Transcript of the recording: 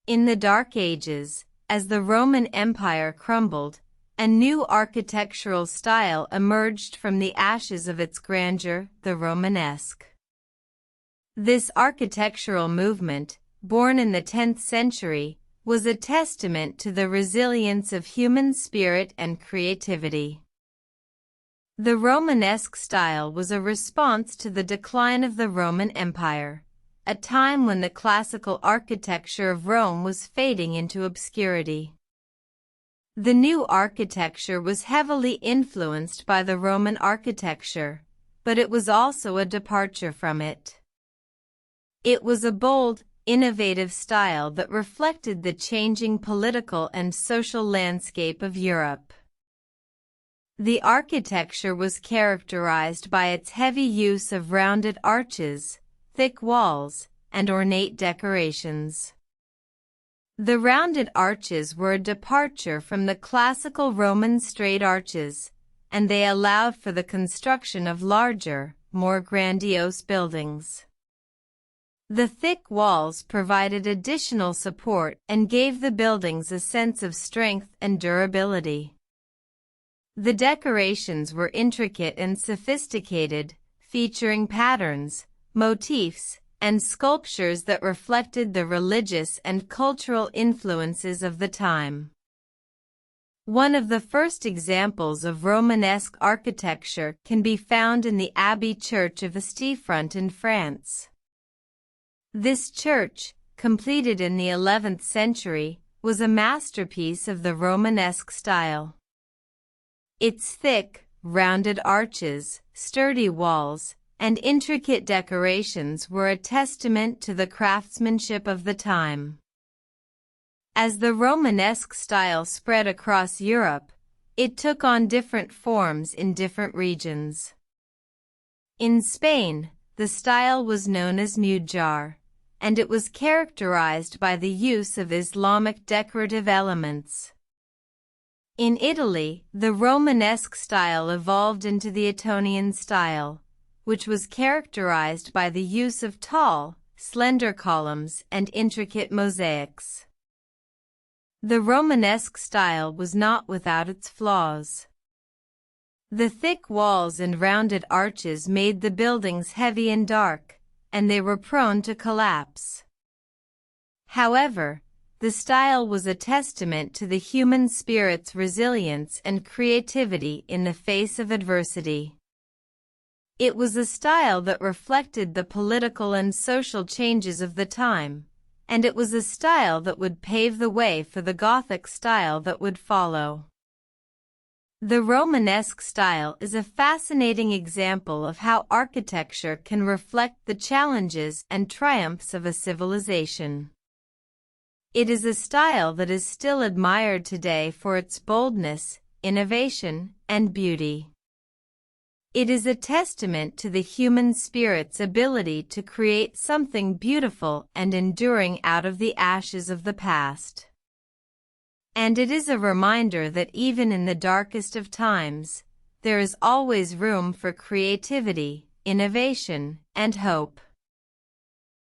In the Dark Ages, as the Roman Empire crumbled, a new architectural style emerged from the ashes of its grandeur, the Romanesque. This architectural movement, born in the 10th century, was a testament to the resilience of human spirit and creativity. The Romanesque style was a response to the decline of the Roman Empire, a time when the classical architecture of Rome was fading into obscurity. The new architecture was heavily influenced by the Roman architecture, but it was also a departure from it. It was a bold, innovative style that reflected the changing political and social landscape of Europe. The architecture was characterized by its heavy use of rounded arches, thick walls, and ornate decorations. The rounded arches were a departure from the classical Roman straight arches, and they allowed for the construction of larger, more grandiose buildings. The thick walls provided additional support and gave the buildings a sense of strength and durability. The decorations were intricate and sophisticated, featuring patterns, motifs, and sculptures that reflected the religious and cultural influences of the time. One of the first examples of Romanesque architecture can be found in the Abbey Church of Estefront in France. This church, completed in the 11th century, was a masterpiece of the Romanesque style. Its thick, rounded arches, sturdy walls, and intricate decorations were a testament to the craftsmanship of the time. As the Romanesque style spread across Europe, it took on different forms in different regions. In Spain, the style was known as mudéjar, and it was characterized by the use of Islamic decorative elements. In Italy, the Romanesque style evolved into the Etonian style, which was characterized by the use of tall, slender columns and intricate mosaics. The Romanesque style was not without its flaws. The thick walls and rounded arches made the buildings heavy and dark, and they were prone to collapse. However, the style was a testament to the human spirit's resilience and creativity in the face of adversity. It was a style that reflected the political and social changes of the time, and it was a style that would pave the way for the Gothic style that would follow. The Romanesque style is a fascinating example of how architecture can reflect the challenges and triumphs of a civilization. It is a style that is still admired today for its boldness, innovation, and beauty. It is a testament to the human spirit's ability to create something beautiful and enduring out of the ashes of the past. And it is a reminder that even in the darkest of times, there is always room for creativity, innovation, and hope.